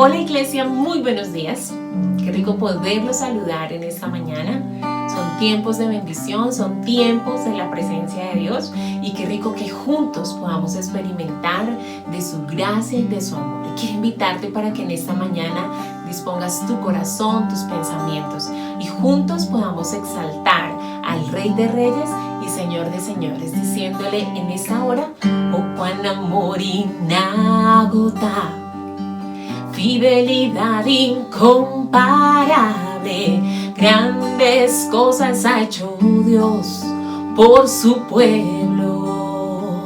Hola iglesia, muy buenos días. Qué rico poderlos saludar en esta mañana. Son tiempos de bendición, son tiempos de la presencia de Dios y qué rico que juntos podamos experimentar de su gracia y de su amor. Y quiero invitarte para que en esta mañana dispongas tu corazón, tus pensamientos y juntos podamos exaltar al Rey de Reyes y Señor de Señores, diciéndole en esta hora: oh, cuán amor inagotable, fidelidad incomparable, grandes cosas ha hecho Dios por su pueblo.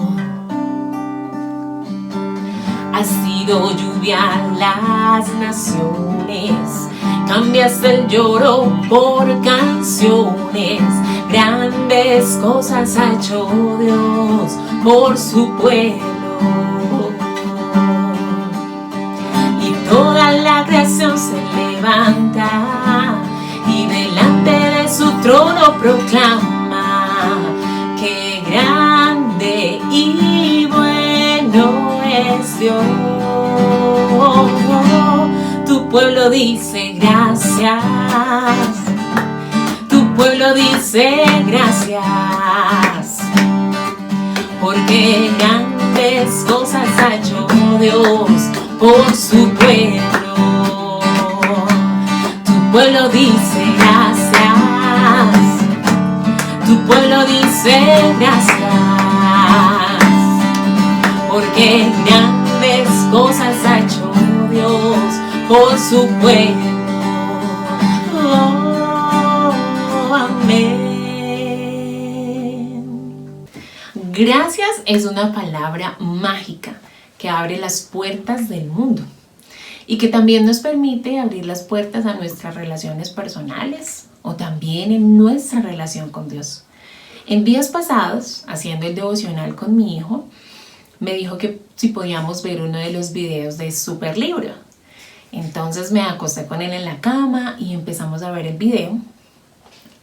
Ha sido lluvia a las naciones, cambiaste el lloro por canciones, grandes cosas ha hecho Dios por su pueblo. Toda la creación se levanta y delante de su trono proclama que grande y bueno es Dios. Tu pueblo dice gracias, tu pueblo dice gracias, porque grandes cosas ha hecho Dios por su pueblo. Tu pueblo dice gracias, tu pueblo dice gracias, porque grandes cosas ha hecho Dios por su pueblo. Oh, amén. Gracias es una palabra mágica que abre las puertas del mundo y que también nos permite abrir las puertas a nuestras relaciones personales o también en nuestra relación con Dios. En días pasados, haciendo el devocional con mi hijo, me dijo que si podíamos ver uno de los videos de Superlibro. Entonces me acosté con él en la cama y empezamos a ver el video.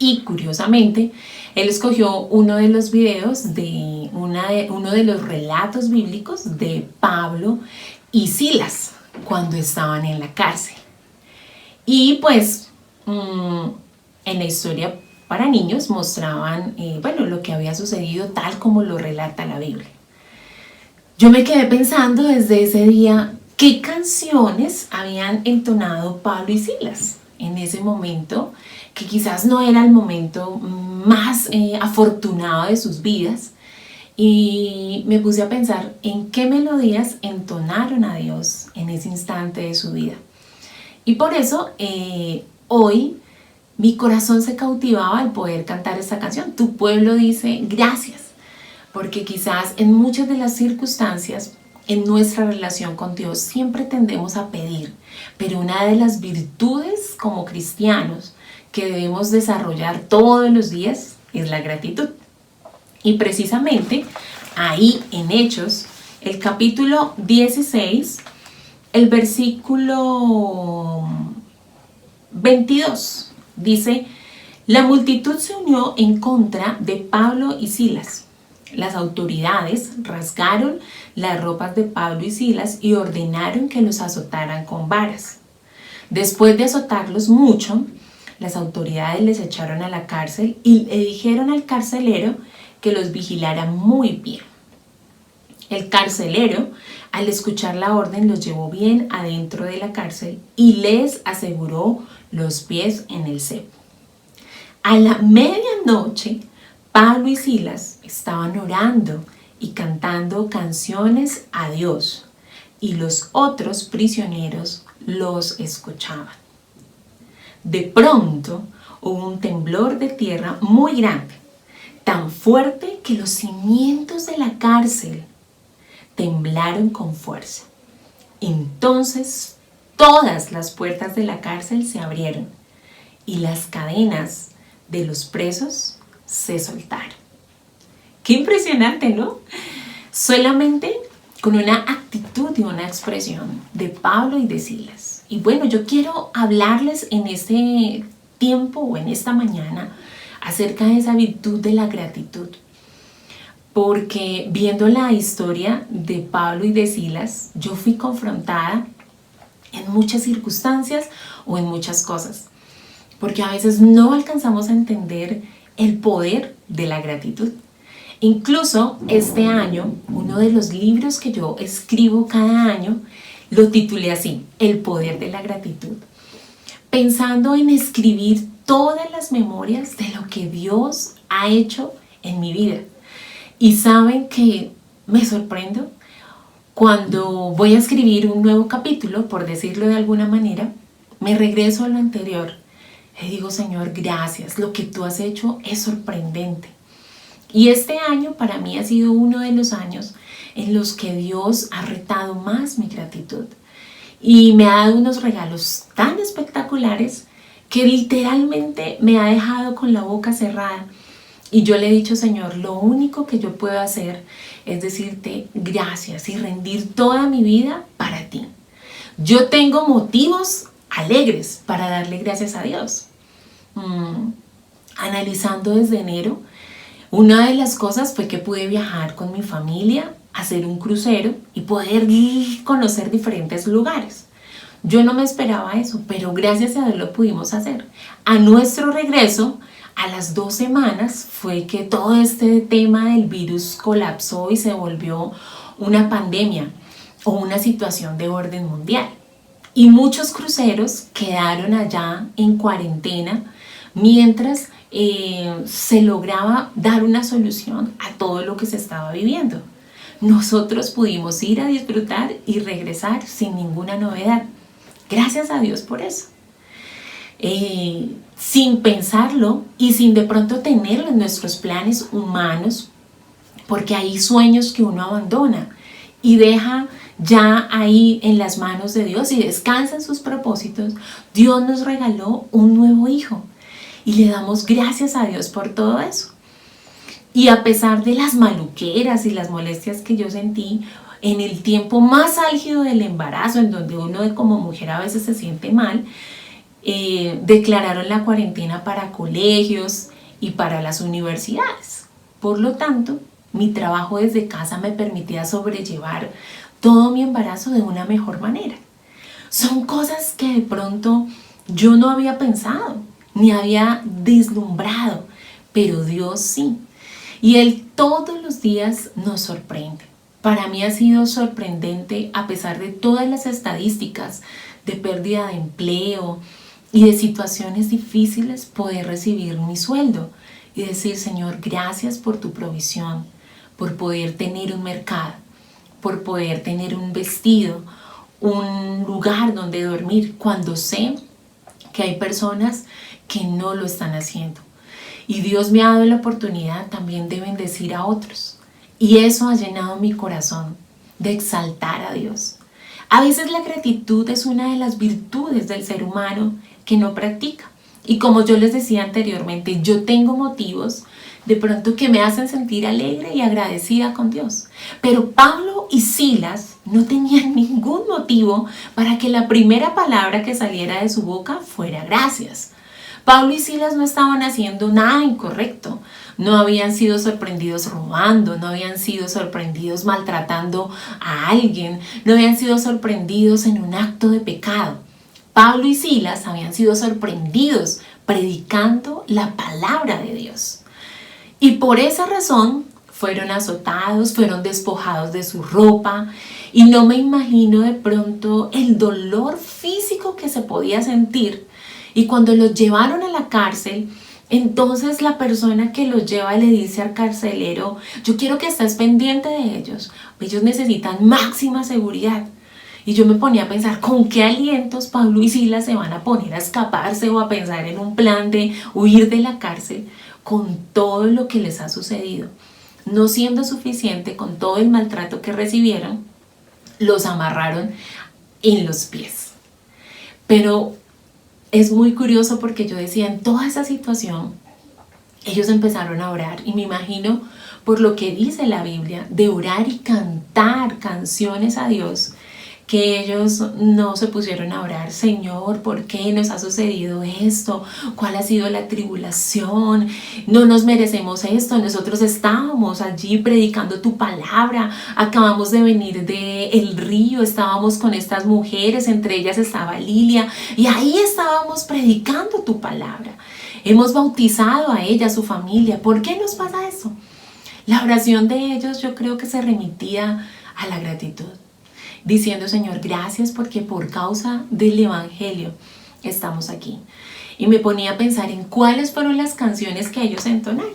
Y curiosamente, él escogió uno de los videos de uno de los relatos bíblicos de Pablo y Silas cuando estaban en la cárcel. Y pues en la historia para niños mostraban lo que había sucedido tal como lo relata la Biblia. Yo me quedé pensando desde ese día qué canciones habían entonado Pablo y Silas en ese momento, que quizás no era el momento más afortunado de sus vidas, y me puse a pensar en qué melodías entonaron a Dios en ese instante de su vida. Y por eso hoy mi corazón se cautivaba al poder cantar esta canción. Tu pueblo dice gracias, porque quizás en muchas de las circunstancias en nuestra relación con Dios siempre tendemos a pedir, pero una de las virtudes como cristianos que debemos desarrollar todos los días es la gratitud. Y precisamente ahí en Hechos, el capítulo 16, el versículo 22, dice: la multitud se unió en contra de Pablo y Silas. Las autoridades rasgaron las ropas de Pablo y Silas y ordenaron que los azotaran con varas. Después de azotarlos mucho, las autoridades les echaron a la cárcel y le dijeron al carcelero que los vigilara muy bien. El carcelero, al escuchar la orden, los llevó bien adentro de la cárcel y les aseguró los pies en el cepo. A la medianoche, Pablo y Silas estaban orando y cantando canciones a Dios, y los otros prisioneros los escuchaban. De pronto hubo un temblor de tierra muy grande, tan fuerte que los cimientos de la cárcel temblaron con fuerza. Entonces todas las puertas de la cárcel se abrieron y las cadenas de los presos se soltaron. Qué impresionante, ¿no? Solamente con una actitud y una expresión de Pablo y de Silas. Y bueno, yo quiero hablarles en este tiempo o en esta mañana acerca de esa virtud de la gratitud. Porque viendo la historia de Pablo y de Silas, yo fui confrontada en muchas circunstancias o en muchas cosas, porque a veces no alcanzamos a entender el poder de la gratitud. Incluso este año, uno de los libros que yo escribo cada año, lo titulé así, El poder de la gratitud, pensando en escribir todas las memorias de lo que Dios ha hecho en mi vida. Y saben que me sorprendo cuando voy a escribir un nuevo capítulo, por decirlo de alguna manera, me regreso a lo anterior. Le digo, Señor, gracias, lo que tú has hecho es sorprendente. Y este año para mí ha sido uno de los años en los que Dios ha retado más mi gratitud. Y me ha dado unos regalos tan espectaculares que literalmente me ha dejado con la boca cerrada. Y yo le he dicho, Señor, lo único que yo puedo hacer es decirte gracias y rendir toda mi vida para ti. Yo tengo motivos alegres para darle gracias a Dios. Analizando desde enero, una de las cosas fue que pude viajar con mi familia, hacer un crucero y poder conocer diferentes lugares. Yo no me esperaba eso, pero gracias a Dios lo pudimos hacer. A nuestro regreso, a las 2 semanas, fue que todo este tema del virus colapsó y se volvió una pandemia o una situación de orden mundial. Y muchos cruceros quedaron allá en cuarentena mientras se lograba dar una solución a todo lo que se estaba viviendo. Nosotros pudimos ir a disfrutar y regresar sin ninguna novedad. Gracias a Dios por eso. Sin pensarlo y sin de pronto tenerlo en nuestros planes humanos, porque hay sueños que uno abandona y deja ya ahí en las manos de Dios y descansa en sus propósitos. Dios nos regaló un nuevo hijo y le damos gracias a Dios por todo eso. Y a pesar de las maluqueras y las molestias que yo sentí en el tiempo más álgido del embarazo, en donde uno como mujer a veces se siente mal, declararon la cuarentena para colegios y para las universidades. Por lo tanto, mi trabajo desde casa me permitía sobrellevar todo mi embarazo de una mejor manera. Son cosas que de pronto yo no había pensado, ni había vislumbrado, pero Dios sí. Y Él todos los días nos sorprende. Para mí ha sido sorprendente, a pesar de todas las estadísticas de pérdida de empleo y de situaciones difíciles, poder recibir mi sueldo y decir, Señor, gracias por tu provisión, por poder tener un mercado, por poder tener un vestido, un lugar donde dormir, cuando sé que hay personas que no lo están haciendo. Y Dios me ha dado la oportunidad también de bendecir a otros. Y eso ha llenado mi corazón de exaltar a Dios. A veces la gratitud es una de las virtudes del ser humano que no practica. Y como yo les decía anteriormente, yo tengo motivos de pronto que me hacen sentir alegre y agradecida con Dios. Pero Pablo y Silas no tenían ningún motivo para que la primera palabra que saliera de su boca fuera gracias. Pablo y Silas no estaban haciendo nada incorrecto, no habían sido sorprendidos robando, no habían sido sorprendidos maltratando a alguien, no habían sido sorprendidos en un acto de pecado. Pablo y Silas habían sido sorprendidos predicando la palabra de Dios. Y por esa razón fueron azotados, fueron despojados de su ropa, y no me imagino de pronto el dolor físico que se podía sentir. Y cuando los llevaron a la cárcel, entonces la persona que los lleva le dice al carcelero, yo quiero que estés pendiente de ellos necesitan máxima seguridad. Y yo me ponía a pensar, ¿con qué alientos Pablo y Silas se van a poner a escaparse o a pensar en un plan de huir de la cárcel con todo lo que les ha sucedido? No siendo suficiente con todo el maltrato que recibieron, los amarraron en los pies. Pero es muy curioso porque yo decía, en toda esa situación, ellos empezaron a orar y me imagino por lo que dice la Biblia, de orar y cantar canciones a Dios, que ellos no se pusieron a orar, Señor, ¿por qué nos ha sucedido esto? ¿Cuál ha sido la tribulación? No nos merecemos esto. Nosotros estábamos allí predicando tu palabra, acabamos de venir del río, estábamos con estas mujeres, entre ellas estaba Lilia, y ahí estábamos predicando tu palabra. Hemos bautizado a ella, a su familia. ¿Por qué nos pasa eso? La oración de ellos yo creo que se remitía a la gratitud, diciendo, Señor, gracias porque por causa del Evangelio estamos aquí. Y me ponía a pensar en cuáles fueron las canciones que ellos entonaron.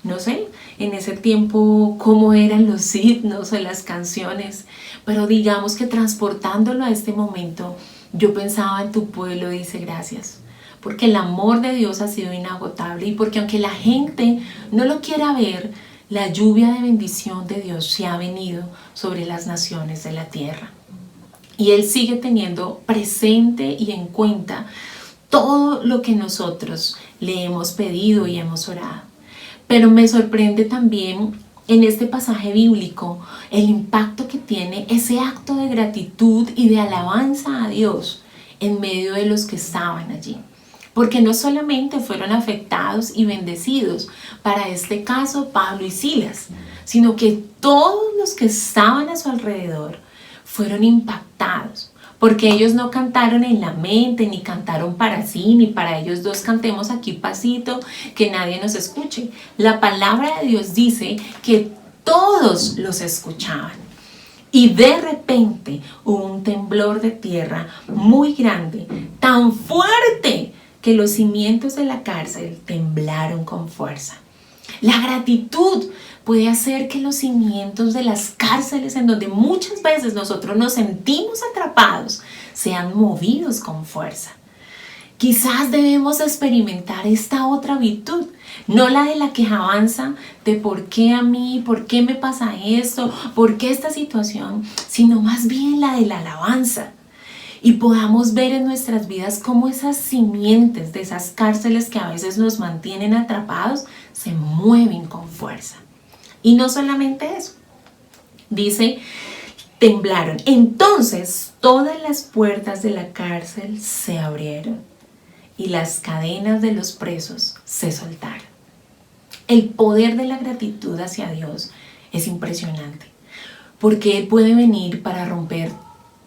No sé, en ese tiempo cómo eran los himnos o las canciones, pero digamos que transportándolo a este momento, yo pensaba en tu pueblo, dice gracias. Porque el amor de Dios ha sido inagotable y porque aunque la gente no lo quiera ver, la lluvia de bendición de Dios se ha venido sobre las naciones de la tierra. Y Él sigue teniendo presente y en cuenta todo lo que nosotros le hemos pedido y hemos orado. Pero me sorprende también en este pasaje bíblico el impacto que tiene ese acto de gratitud y de alabanza a Dios en medio de los que estaban allí. Porque no solamente fueron afectados y bendecidos, para este caso Pablo y Silas, sino que todos los que estaban a su alrededor fueron impactados, porque ellos no cantaron en la mente, ni cantaron para sí, ni para ellos dos cantemos aquí pasito, que nadie nos escuche. La palabra de Dios dice que todos los escuchaban. Y de repente hubo un temblor de tierra muy grande, tan fuerte, que los cimientos de la cárcel temblaron con fuerza. La gratitud puede hacer que los cimientos de las cárceles, en donde muchas veces nosotros nos sentimos atrapados, sean movidos con fuerza. Quizás debemos experimentar esta otra virtud, no la de la quejanza de por qué a mí, por qué me pasa esto, por qué esta situación, sino más bien la de la alabanza. Y podamos ver en nuestras vidas cómo esas simientes de esas cárceles que a veces nos mantienen atrapados se mueven con fuerza. Y no solamente eso, dice, temblaron. Entonces todas las puertas de la cárcel se abrieron y las cadenas de los presos se soltaron. El poder de la gratitud hacia Dios es impresionante, porque Él puede venir para romper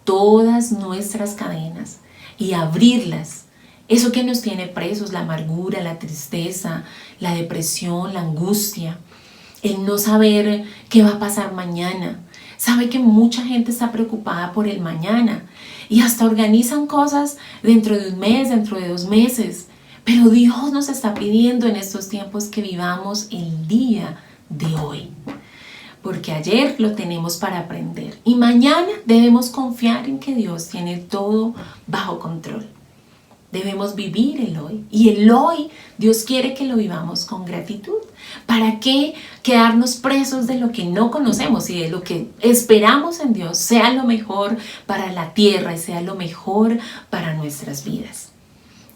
todas nuestras cadenas y abrirlas. Eso que nos tiene presos, la amargura, la tristeza, la depresión, la angustia, el no saber qué va a pasar mañana. Sabe que mucha gente está preocupada por el mañana y hasta organizan cosas dentro de un mes, dentro de 2 meses. Pero Dios nos está pidiendo en estos tiempos que vivamos el día de hoy. Porque ayer lo tenemos para aprender y mañana debemos confiar en que Dios tiene todo bajo control. Debemos vivir el hoy y el hoy Dios quiere que lo vivamos con gratitud. ¿Para qué quedarnos presos de lo que no conocemos y de lo que esperamos en Dios sea lo mejor para la tierra y sea lo mejor para nuestras vidas?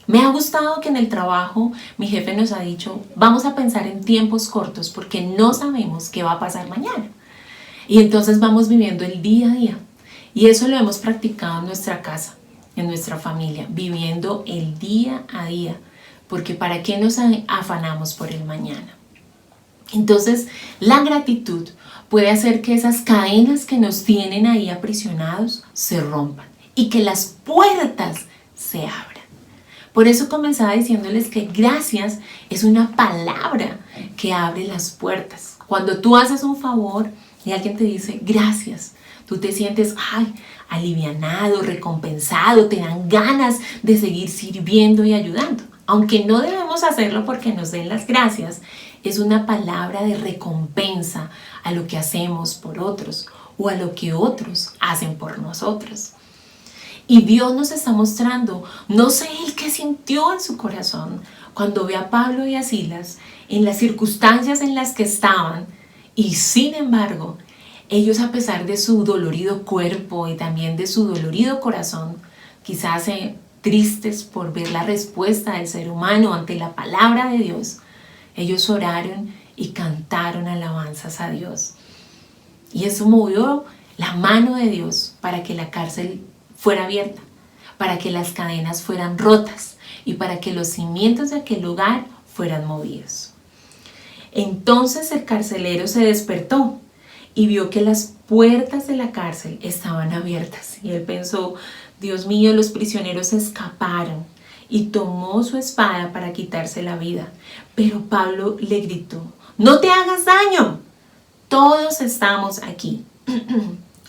Me ha gustado que en el trabajo mi jefe nos ha dicho, vamos a pensar en tiempos cortos porque no sabemos qué va a pasar mañana. Y entonces vamos viviendo el día a día. Y eso lo hemos practicado en nuestra casa, en nuestra familia, viviendo el día a día. Porque ¿para qué nos afanamos por el mañana? Entonces la gratitud puede hacer que esas cadenas que nos tienen ahí aprisionados se rompan y que las puertas se abran. Por eso comenzaba diciéndoles que gracias es una palabra que abre las puertas. Cuando tú haces un favor y alguien te dice gracias, tú te sientes alivianado, recompensado, te dan ganas de seguir sirviendo y ayudando. Aunque no debemos hacerlo porque nos den las gracias, es una palabra de recompensa a lo que hacemos por otros o a lo que otros hacen por nosotros. Y Dios nos está mostrando, no sé Él qué sintió en su corazón cuando ve a Pablo y a Silas en las circunstancias en las que estaban. Y sin embargo, ellos a pesar de su dolorido cuerpo y también de su dolorido corazón, quizás tristes por ver la respuesta del ser humano ante la palabra de Dios, ellos oraron y cantaron alabanzas a Dios. Y eso movió la mano de Dios para que la cárcel fuera abierta, para que las cadenas fueran rotas y para que los cimientos de aquel lugar fueran movidos. Entonces el carcelero se despertó y vio que las puertas de la cárcel estaban abiertas. Y él pensó, Dios mío, los prisioneros escaparon, y tomó su espada para quitarse la vida. Pero Pablo le gritó, no te hagas daño, todos estamos aquí.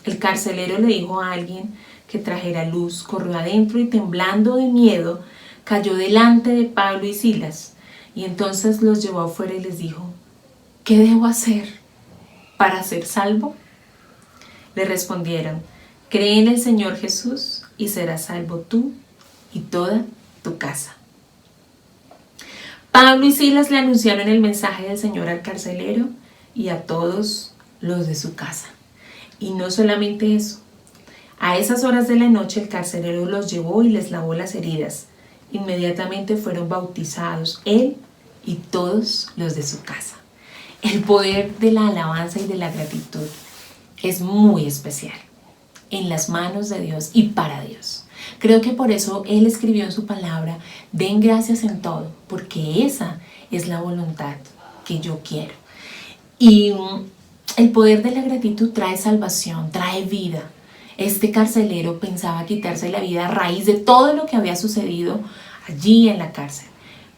El carcelero le dijo a alguien que trajera luz, corrió adentro y temblando de miedo, cayó delante de Pablo y Silas. Y entonces los llevó afuera y les dijo, ¿qué debo hacer para ser salvo? Le respondieron, cree en el Señor Jesús y serás salvo tú y toda tu casa. Pablo y Silas le anunciaron el mensaje del Señor al carcelero y a todos los de su casa. Y no solamente eso, a esas horas de la noche el carcelero los llevó y les lavó las heridas. Inmediatamente fueron bautizados él y todos los de su casa. El poder de la alabanza y de la gratitud es muy especial en las manos de Dios y para Dios. Creo que por eso Él escribió en su palabra, den gracias en todo, porque esa es la voluntad que yo quiero. Y el poder de la gratitud trae salvación, trae vida. Este carcelero pensaba quitarse la vida a raíz de todo lo que había sucedido allí en la cárcel.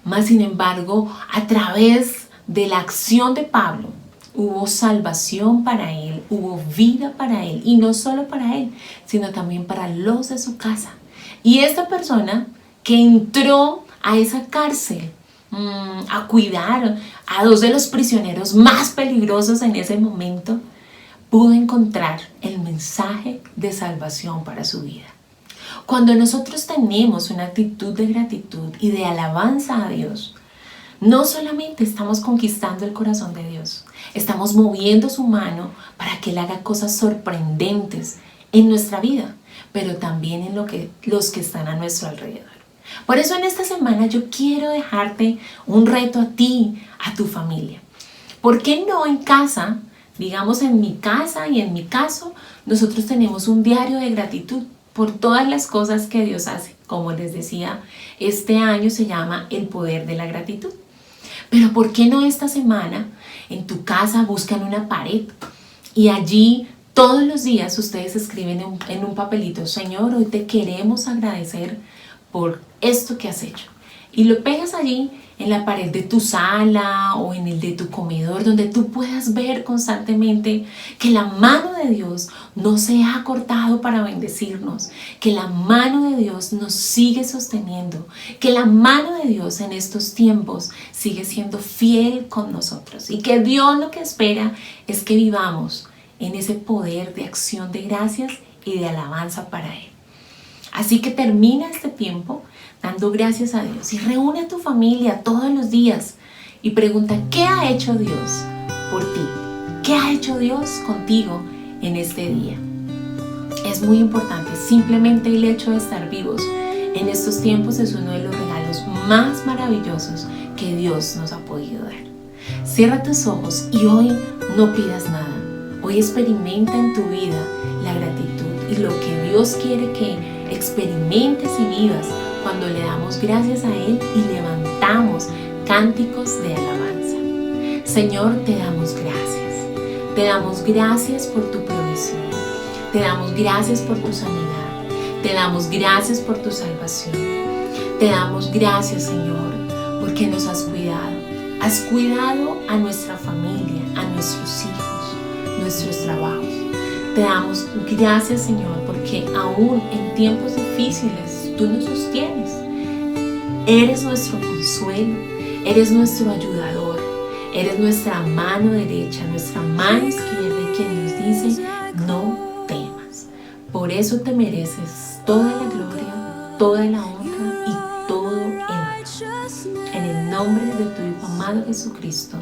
Mas, sin embargo, a través de la acción de Pablo, hubo salvación para él, hubo vida para él, y no solo para él, sino también para los de su casa. Y esta persona que entró a esa cárcel a cuidar a dos de los prisioneros más peligrosos en ese momento, pudo encontrar el mensaje de salvación para su vida. Cuando nosotros tenemos una actitud de gratitud y de alabanza a Dios, no solamente estamos conquistando el corazón de Dios, estamos moviendo su mano para que Él haga cosas sorprendentes en nuestra vida, pero también en los que están a nuestro alrededor. Por eso en esta semana yo quiero dejarte un reto a ti, a tu familia. ¿Por qué no en casa? Digamos en mi casa y en mi caso, nosotros tenemos un diario de gratitud por todas las cosas que Dios hace. Como les decía, este año se llama El Poder de la Gratitud. Pero ¿por qué no esta semana en tu casa buscan una pared y allí todos los días ustedes escriben en un papelito, Señor, hoy te queremos agradecer por esto que has hecho? Y lo pegas allí en la pared de tu sala o en el de tu comedor, donde tú puedas ver constantemente que la mano de Dios no se ha cortado para bendecirnos, que la mano de Dios nos sigue sosteniendo, que la mano de Dios en estos tiempos sigue siendo fiel con nosotros y que Dios lo que espera es que vivamos en ese poder de acción de gracias y de alabanza para Él. Así que termina este tiempo dando gracias a Dios y reúne a tu familia todos los días y pregunta, ¿qué ha hecho Dios por ti? ¿Qué ha hecho Dios contigo en este día? Es muy importante, simplemente el hecho de estar vivos en estos tiempos es uno de los regalos más maravillosos que Dios nos ha podido dar. Cierra tus ojos y hoy no pidas nada. Hoy experimenta en tu vida la gratitud y lo que Dios quiere que experimentes y vivas cuando le damos gracias a Él y levantamos cánticos de alabanza. Señor, te damos gracias. Te damos gracias por tu provisión. Te damos gracias por tu sanidad. Te damos gracias por tu salvación. Te damos gracias, Señor, porque nos has cuidado. Has cuidado a nuestra familia, a nuestros hijos, nuestros trabajos. Te damos gracias, Señor, porque aún en tiempos difíciles tú nos sostienes. Eres nuestro consuelo, eres nuestro ayudador, eres nuestra mano derecha, nuestra mano izquierda y quien nos dice, no temas. Por eso te mereces toda la gloria, toda la honra y todo el honor. En el nombre de tu Hijo amado Jesucristo.